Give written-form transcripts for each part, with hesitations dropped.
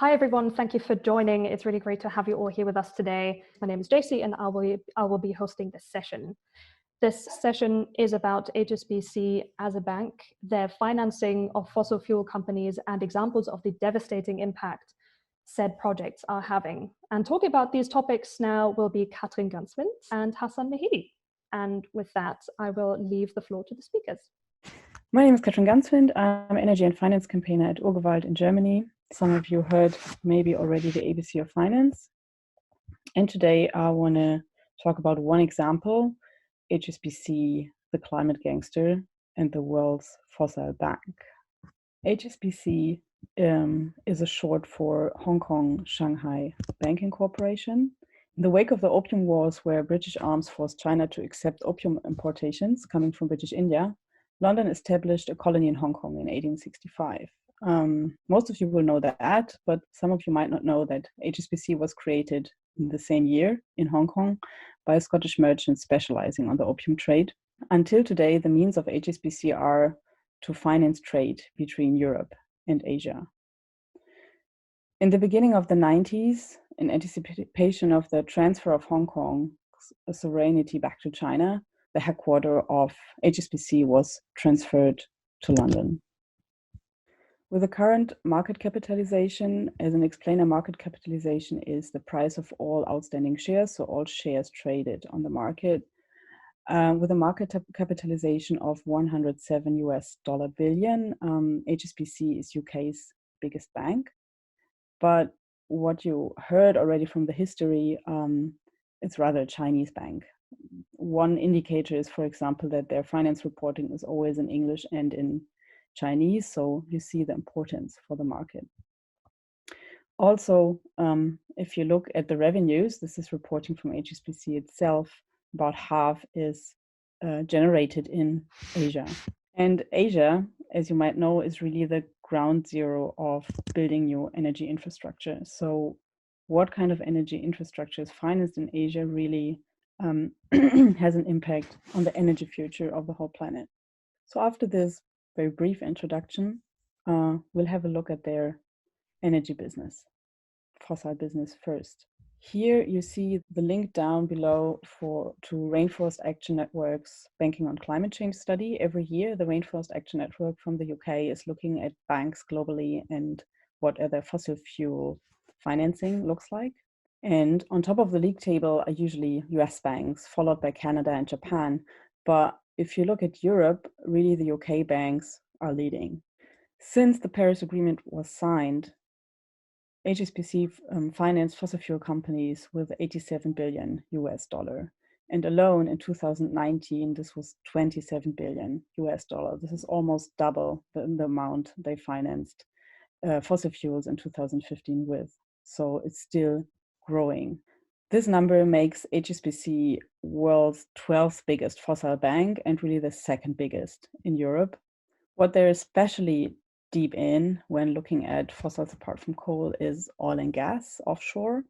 Hi everyone, thank you for joining. It's really great to have you all here with us today. My name is JC and I will be hosting this session. This session is about HSBC as a bank, their financing of fossil fuel companies and examples of the devastating impact said projects are having. And talking about these topics now will be Katrin Ganswindt and Hassan Mehedi. And with that, I will leave the floor to the speakers. My name is Katrin Ganswindt. I'm Energy and Finance Campaigner at Urgewald in Germany. Some of you heard maybe already the ABC of Finance. And today I want to talk about one example, HSBC, the climate gangster, and the world's fossil bank. HSBC is a short for Hong Kong Shanghai Banking Corporation. In the wake of the Opium Wars, where British arms forced China to accept opium importations coming from British India, London established a colony in Hong Kong in 1865. Most of you will know that, but some of you might not know that HSBC was created in the same year in Hong Kong by a Scottish merchant specializing on the opium trade. Until today, the means of HSBC are to finance trade between Europe and Asia. In the beginning of the 90s, in anticipation of the transfer of Hong Kong's sovereignty back to China, the headquarters of HSBC was transferred to London. With the current market capitalization, as an explainer, market capitalization is the price of all outstanding shares, so all shares traded on the market. With a market capitalization of $107 billion, HSBC is UK's biggest bank. But what you heard already from the history, it's rather a Chinese bank. One indicator is, for example, that their finance reporting is always in English and in Chinese, so you see the importance for the market. Also, if you look at the revenues, this is reporting from HSBC itself, about half is generated in Asia. And Asia, as you might know, is really the ground zero of building new energy infrastructure. So what kind of energy infrastructure is financed in Asia really has an impact on the energy future of the whole planet. So after this very brief introduction, we'll have a look at their energy business, fossil business first. Here you see the link down below to Rainforest Action Network's Banking on Climate Change study. Every year, the Rainforest Action Network from the UK is looking at banks globally and what their fossil fuel financing looks like. And on top of the league table are usually US banks, followed by Canada and Japan. But if you look at Europe, really the UK banks are leading. Since the Paris Agreement was signed, HSBC financed fossil fuel companies with $87 billion. And alone in 2019, this was $27 billion. This is almost double the amount they financed fossil fuels in 2015 with. So it's still growing. This number makes HSBC world's 12th biggest fossil bank and really the second biggest in Europe. What they're especially deep in when looking at fossils apart from coal is oil and gas offshore.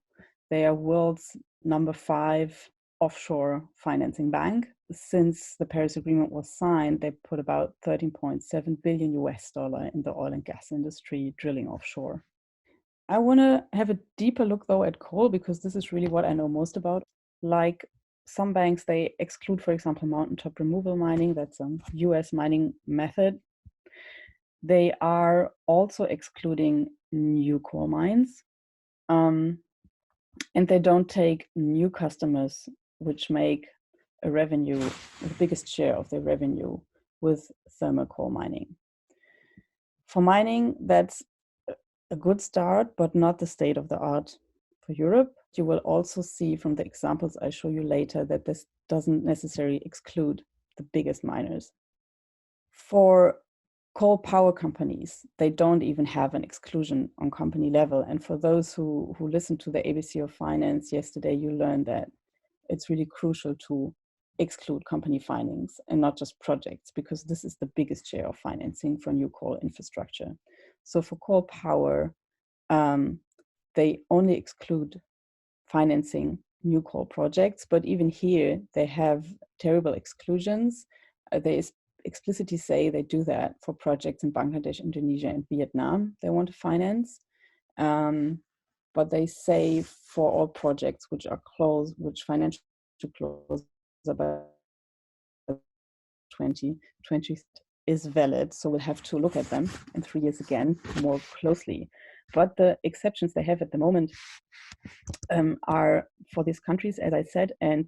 They are world's number 5 offshore financing bank. Since the Paris Agreement was signed, they put about $13.7 billion in the oil and gas industry drilling offshore. I want to have a deeper look though at coal because this is really what I know most about. Like some banks, they exclude, for example, mountaintop removal mining. That's a US mining method. They are also excluding new coal mines. And they don't take new customers, which make a revenue, the biggest share of their revenue with thermal coal mining. For mining, that's a good start, but not the state of the art for Europe. You will also see from the examples I show you later that this doesn't necessarily exclude the biggest miners. For coal power companies, they don't even have an exclusion on company level. And for those who listened to the ABC of Finance yesterday, you learned that it's really crucial to exclude company finance and not just projects, because this is the biggest share of financing for new coal infrastructure. So for coal power, they only exclude financing new coal projects, but even here they have terrible exclusions. They explicitly say they do that for projects in Bangladesh, Indonesia, and Vietnam they want to finance. But they say for all projects which are closed, which financial close about 2020 is valid. So we'll have to look at them in 3 years again more closely. But the exceptions they have at the moment are for these countries, as I said, and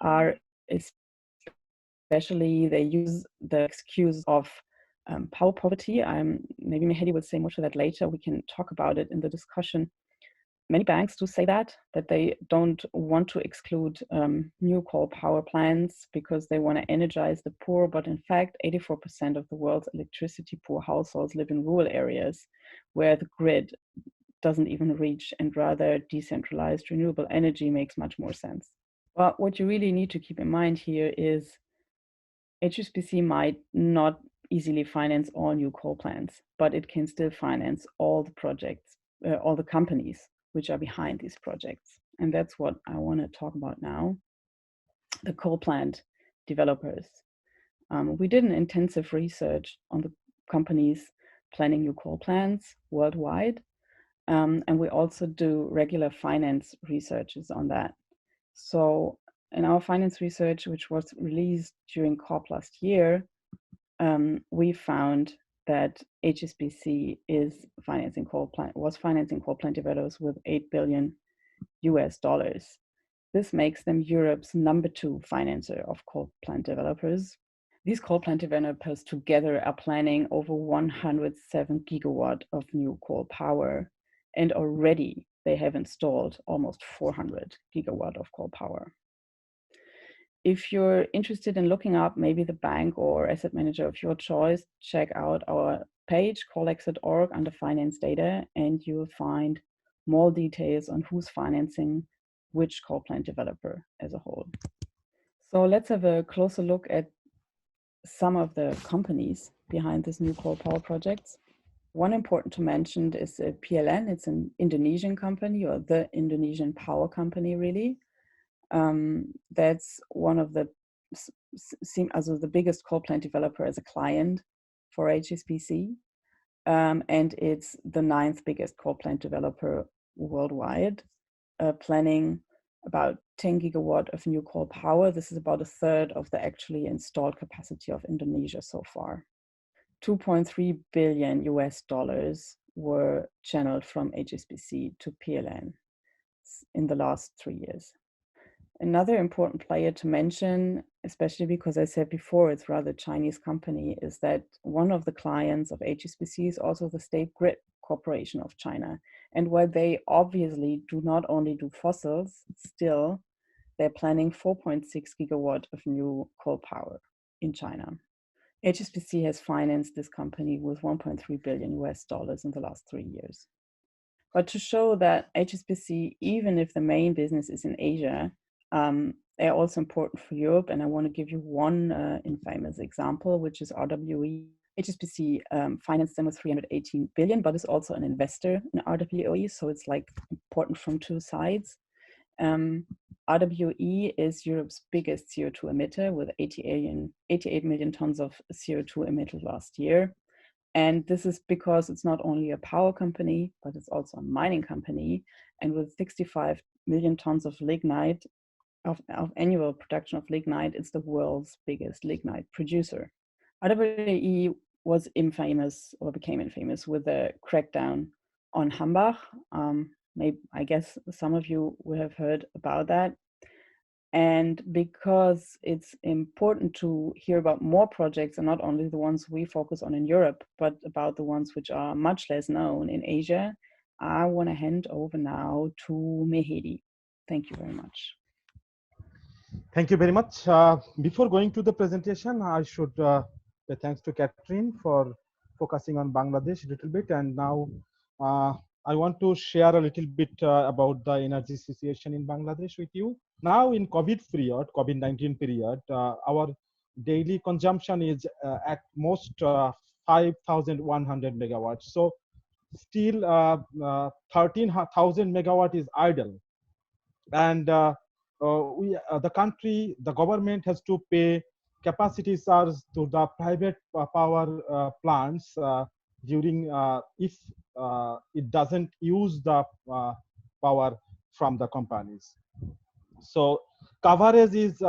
are especially they use the excuse of power poverty. Maybe Mehedi will say more to that later. We can talk about it in the discussion. Many banks do say that they don't want to exclude new coal power plants because they want to energize the poor. But in fact, 84% of the world's electricity poor households live in rural areas where the grid doesn't even reach, and rather decentralized renewable energy makes much more sense. But what you really need to keep in mind here is HSBC might not easily finance all new coal plants, but it can still finance all the projects, all the companies which are behind these projects. And that's what I want to talk about now. The coal plant developers. We did an intensive research on the companies planning new coal plants worldwide. And we also do regular finance researches on that. So in our finance research, which was released during COP last year, we found that HSBC was financing coal plant developers with $8 billion. This makes them Europe's #2 financer of coal plant developers. These coal plant developers together are planning over 107 gigawatt of new coal power, and already they have installed almost 400 gigawatt of coal power. If you're interested in looking up maybe the bank or asset manager of your choice, check out our page, coalex.org, under finance data, and you'll find more details on who's financing which coal plant developer as a whole. So let's have a closer look at some of the companies behind this new coal power projects. One important to mention is PLN. It's an Indonesian company, or the Indonesian power company, really. That's one of the biggest coal plant developer as a client for HSBC. And it's the 9th biggest coal plant developer worldwide, planning about 10 gigawatt of new coal power. This is about a third of the actually installed capacity of Indonesia so far. $2.3 billion were channeled from HSBC to PLN in the last 3 years. Another important player to mention, especially because I said before it's rather a Chinese company, is that one of the clients of HSBC is also the State Grid Corporation of China. And while they obviously do not only do fossils, still they're planning 4.6 gigawatt of new coal power in China. HSBC has financed this company with $1.3 billion in the last 3 years. But to show that HSBC, even if the main business is in Asia, they're also important for Europe. And I want to give you one infamous example, which is RWE. HSBC financed them with 318 billion, but is also an investor in RWE. So it's like important from two sides. RWE is Europe's biggest CO2 emitter with 88 million tons of CO2 emitted last year. And this is because it's not only a power company, but it's also a mining company. And with 65 million tons of lignite, of annual production of lignite, it's the world's biggest lignite producer. RWE was infamous, or became infamous, with the crackdown on Hambach. I guess some of you will have heard about that. And because it's important to hear about more projects, and not only the ones we focus on in Europe, but about the ones which are much less known in Asia, I want to hand over now to Mehedi. Thank you very much. Thank you very much. Before going to the presentation, I should say thanks to Katrin for focusing on Bangladesh a little bit. And now I want to share a little bit about the energy situation in Bangladesh with you. Now in COVID-19 period, our daily consumption is at most 5,100 megawatts. So still 13,000 megawatt is idle. And the government has to pay capacity charge to the private power plants during if it doesn't use the power from the companies. So coverage is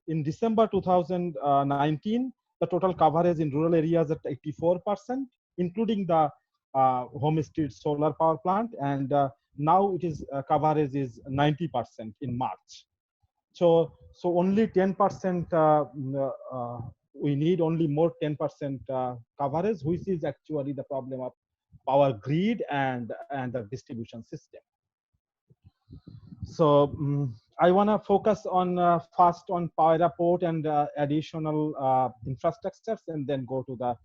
in December 2019, the total coverage in rural areas at 84%, including the home street solar power plant, and now it is coverage is 90% in March. So only 10%. We need only more 10% coverage, which is actually the problem of power grid and the distribution system. So I want to focus on first on PAYRA port and additional infrastructures, and then go to the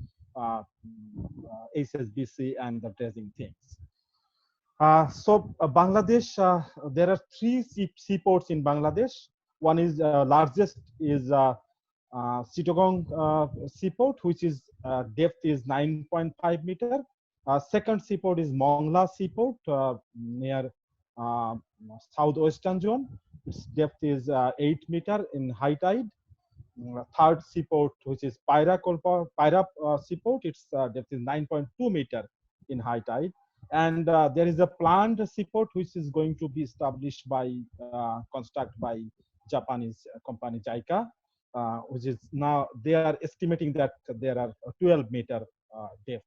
HSBC and the dredging things. Bangladesh, there are three seaports in Bangladesh. One is largest is Chittagong seaport, which is depth is 9.5 meter. Second seaport is Mongla seaport near southwestern zone. Its depth is 8 meter in high tide. Third seaport, which is PAYRA seaport, its depth is 9.2 meter in high tide. And there is a planned seaport which is going to be established by construct by Japanese company JICA, which is now they are estimating that there are 12 meter depth.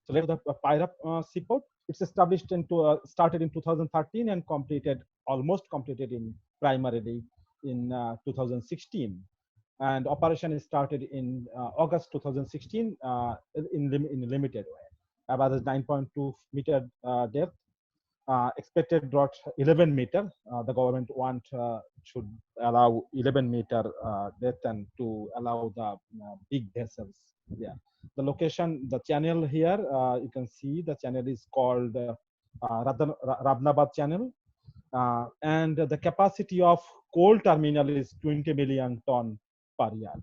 So let's the PAYRA seaport. It's established into started in 2013 and almost completed in primarily in 2016. And operation is started in August 2016 in limited way. About 9.2 meter depth. Expected drought 11 meter. The government should allow 11 meter depth and to allow the big vessels. Yeah. The location, the channel here, you can see the channel is called Rabnabad channel, and the capacity of coal terminal is 20 million ton per year.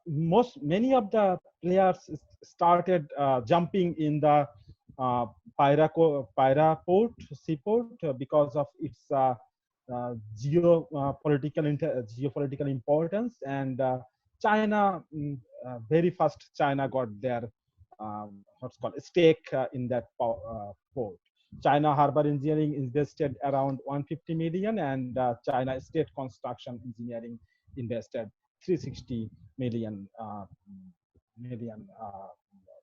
Many of the players started jumping in the PAYRA port seaport because of its geopolitical importance, and China, very fast China got their what's called stake in that port. China Harbor Engineering invested around 150 million, and China State Construction Engineering invested 360 million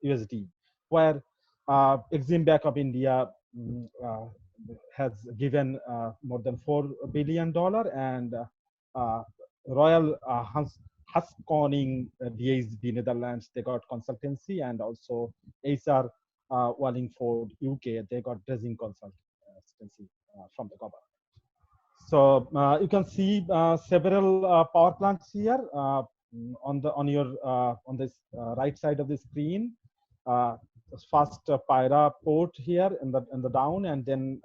USD, where Exim Bank of India has given more than $4 billion, and Royal Haskoning DHB Netherlands, they got consultancy, and also HR Wallingford UK, they got dredging consultancy from the government. So you can see several power plants here on this right side of the screen. First PAYRA port here in the down, and then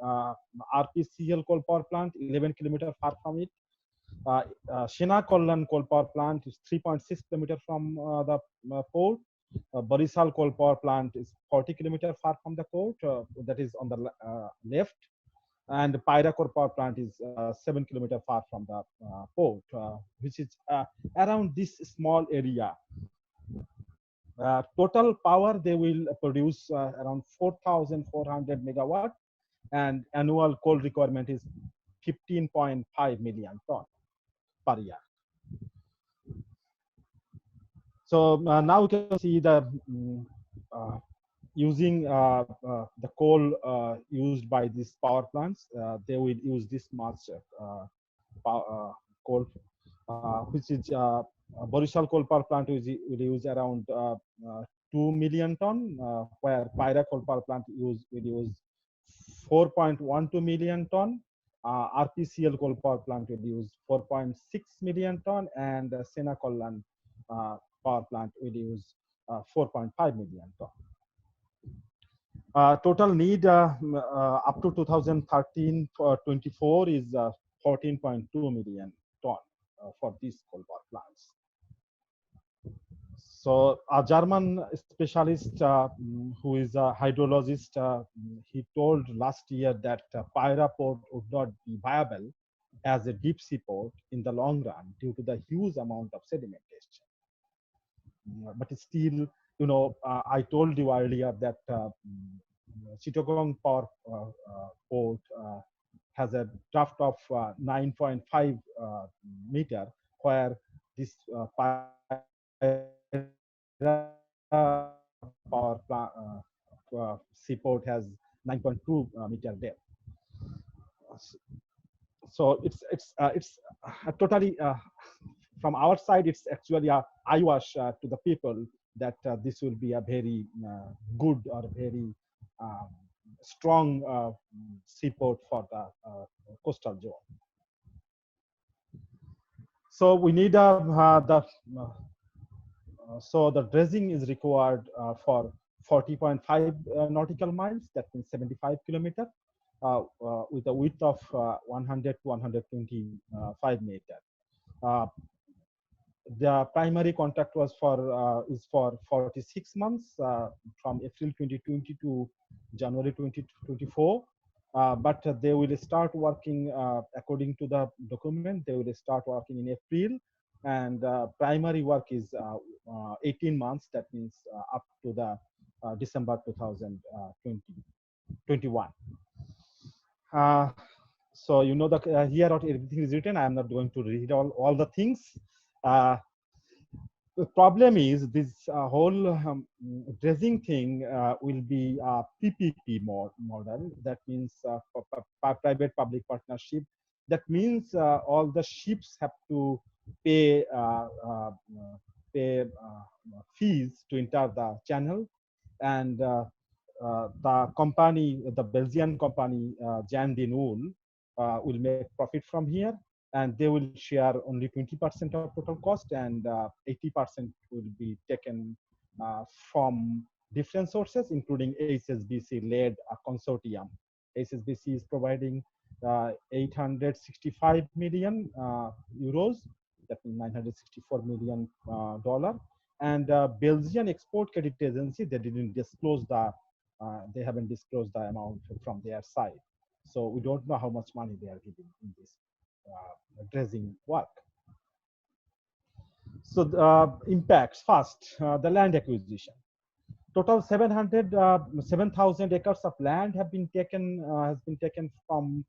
RPCL coal power plant 11 kilometers far from it. Shenakollan coal power plant is 3.6 kilometers from the port. Barisal coal power plant is 40 kilometers far from the port, that is on the left. And PAYRA coal power plant is 7 kilometers far from the port, which is around this small area. Total power they will produce around 4,400 megawatt, and annual coal requirement is 15.5 million ton per year. So now you can see the using the coal used by these power plants. They will use this much coal, which is Barisal coal power plant will use around 2 million ton, where PAYRA coal power plant will use 4.12 million ton. RPCL coal power plant will use 4.6 million ton, and Shenakollan power plant will use 4.5 million ton. Total need up to 2013 for 24 is 14.2 million ton for these coal power plants. So a German specialist who is a hydrologist, he told last year that PAYRA port would not be viable as a deep seaport in the long run due to the huge amount of sedimentation. But still, I told you earlier that Chittagong Power Port has a draft of 9.5 meter, where this power plant, seaport has 9.2 meter depth. So it's totally from our side, it's actually a eyewash to the people that this will be a very good or very strong seaport for the coastal zone. So we need so the dredging is required for 40.5 nautical miles. That means 75 kilometers with a width of 100 to 125 meters. The primary contract was is for 46 months from April 2020 to January 2024. But they will start working according to the document. They will start working in April, and primary work is 18 months. That means up to the December 2021. So here everything is written. I am not going to read all the things. The problem is this whole dredging thing will be a PPP model. That means private-public partnership. That means all the ships have to pay fees to enter the channel, and the company, the Belgian company Jan de Nul, will make profit from here, and they will share only 20% of total cost, and 80% will be taken from different sources, including HSBC-led consortium. HSBC is providing 865 million euros, that means $964 million. And Belgian Export Credit Agency, they didn't disclose they haven't disclosed the amount from their side. So we don't know how much money they are giving in this dredging work. So the impacts first, the land acquisition. Total 7,000 acres of land have been taken from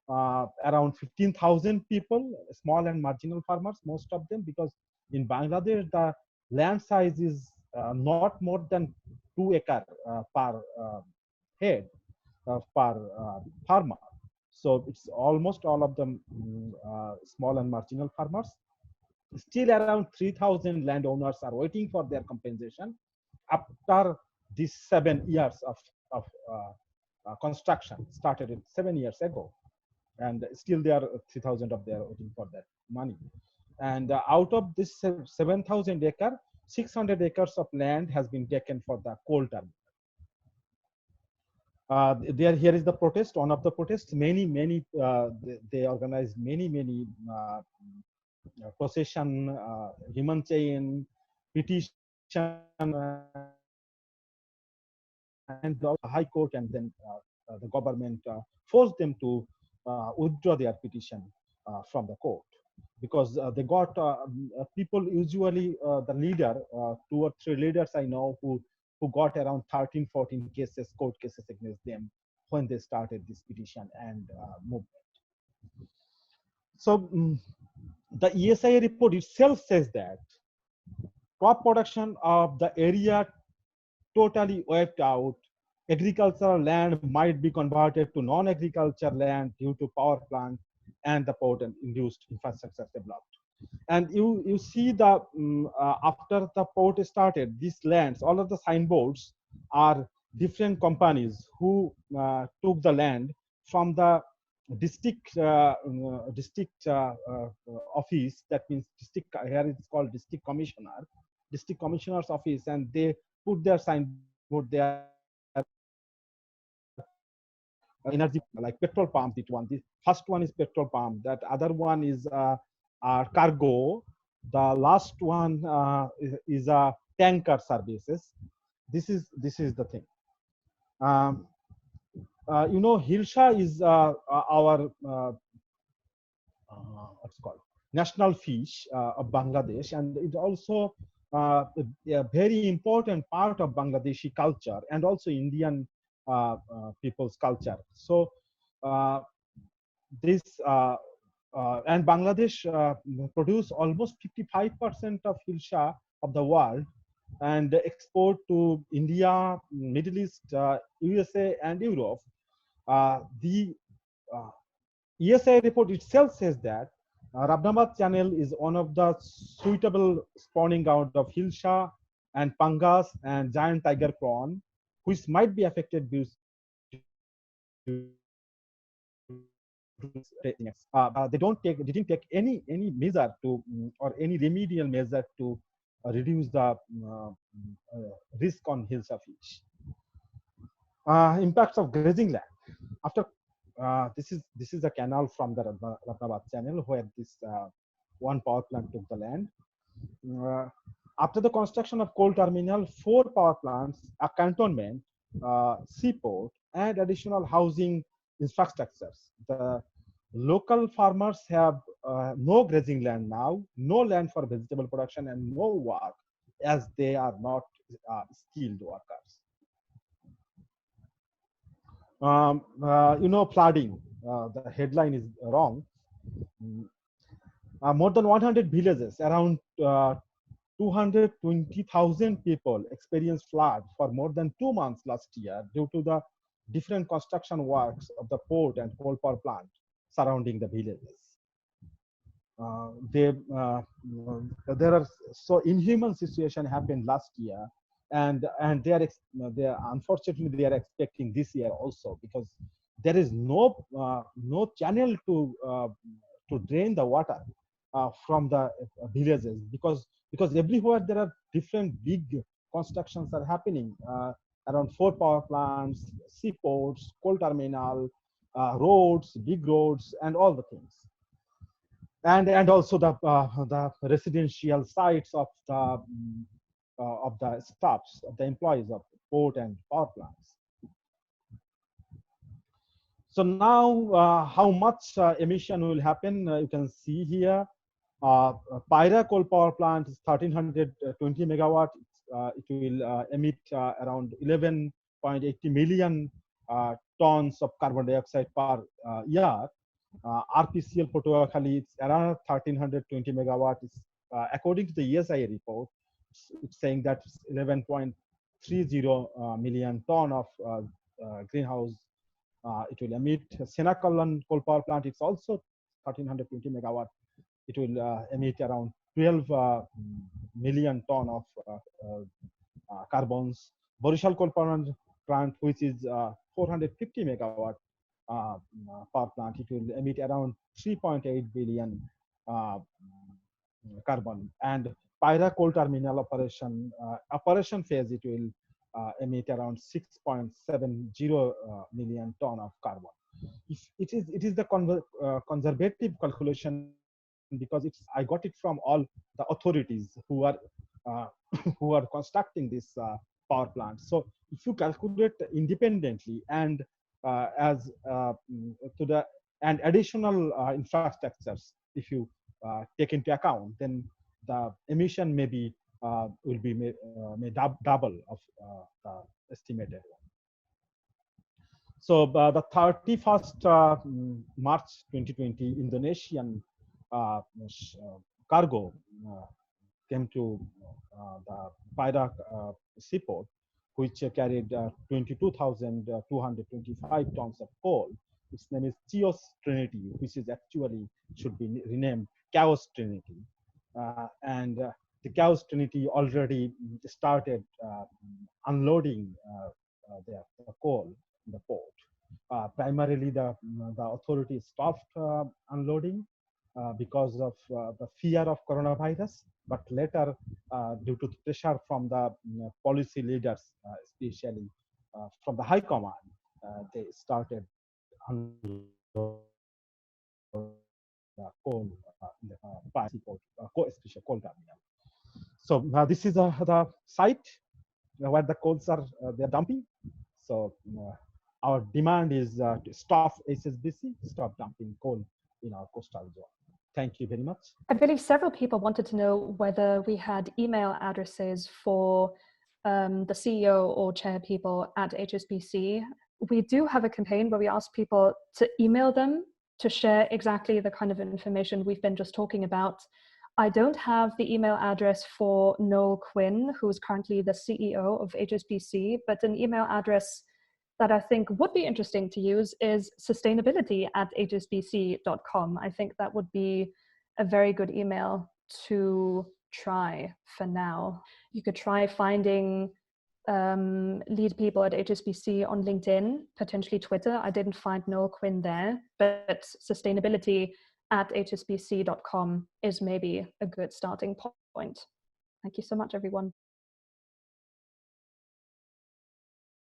around 15,000 people, small and marginal farmers, most of them, because in Bangladesh the land size is not more than 2 acres per head per farmer. So it's almost all of them small and marginal farmers. Still around 3,000 landowners are waiting for their compensation after these 7 years of construction started 7 years ago. And still there are 3,000 of them waiting for that money. And out of this 7,000 acres, 600 acres of land has been taken for the coal terminal. Here is the protest. One of the protests, many they organized many procession, human chain, petition, and the High Court, and then the government forced them to withdraw their petition from the court, because they got people, usually the leader, 2 or 3 leaders I know who got around 13, 14 cases, court cases against them when they started this petition and movement. So the ESIA report itself says that crop production of the area totally wiped out. Agricultural land might be converted to non-agriculture land due to power plant and the port and induced infrastructure developed. And you see the after the port started, these lands, all of the signboards are different companies who took the land from the district office. That means district, here it's called district commissioner's office, and they put their signboard there. Energy, like petrol pump, the first one is petrol pump, that other one is cargo, the last one is a tanker services. This is the thing. HILSA is our what's called national fish of Bangladesh, and it also a very important part of Bangladeshi culture and also Indian people's culture. So this and Bangladesh produce almost 55% of HILSA of the world and export to India, Middle East, USA, and Europe. The ESI report itself says that Rabnabad channel is one of the suitable spawning ground of HILSA and Pangas and giant tiger prawn, which might be affected due they didn't take any measure to or any remedial measure to reduce the risk on HILSA fish. Impacts of grazing land. After this is a canal from the Rabnabad channel where this one power plant took the land. After the construction of coal terminal, 4 power plants, a cantonment, seaport, and additional housing infrastructures. The local farmers have no grazing land now, no land for vegetable production, and no work as they are not skilled workers. Flooding. The headline is wrong. More than 100 villages, around 220,000 people experienced flood for more than 2 months last year due to the different construction works of the port and coal power plant surrounding the villages. There are so inhuman situation happened last year, and they are unfortunately they are expecting this year also, because there is no channel to drain the water from the villages, because everywhere there are different big constructions are happening around 4 power plants, seaports, coal terminal, roads, big roads, and all the things. And also the residential sites of the staffs, of the employees of port and power plants. So now, how much emission will happen? You can see here. PAYRA coal power plant is 1320 megawatt. It will emit around 11.80 million tons of carbon dioxide per year. RPCL Potuakhali, it's around 1320 megawatt. It's, according to the ESI report, it's saying that 11.30 million ton of greenhouse it will emit. Senakalan coal power plant, it's also 1320 megawatt. It will emit around 12 million ton of carbons. Borishal coal power plant, which is 450 megawatt power plant, it will emit around 3.8 billion carbon. And PAYRA coal terminal operation phase, it will emit around 6.70 million ton of carbon. It is the conservative calculation, because I got it from all the authorities who are who are constructing this power plant. So if you calculate independently and as to the and additional infrastructures, if you take into account, then the emission maybe will be may double of the estimated one. So the 31st March 2020, Indonesian cargo came to the PAYRA seaport, which carried 22,225 tons of coal. Its name is CHIOS Trinity, which is actually should be renamed CHIOS Trinity. And the CHIOS Trinity already started unloading the coal in the port. Primarily, the authorities stopped unloading because of the fear of coronavirus, but later, due to the pressure from the policy leaders, especially from the high command, they started unloading the coal in the seaport, especially coal terminal. So this is the site where the coals are they're dumping. So our demand is to stop HSBC, stop dumping coal in our coastal zone. Thank you very much. I believe several people wanted to know whether we had email addresses for the CEO or chair people at HSBC. We do have a campaign where we ask people to email them to share exactly the kind of information we've been just talking about. I don't have the email address for Noel Quinn, who is currently the CEO of HSBC, but an email address that I think would be interesting to use is sustainability@hsbc.com. I think that would be a very good email to try for now. You could try finding lead people at HSBC on LinkedIn, potentially Twitter. I didn't find Noel Quinn there, but sustainability@hsbc.com is maybe a good starting point. Thank you so much, everyone.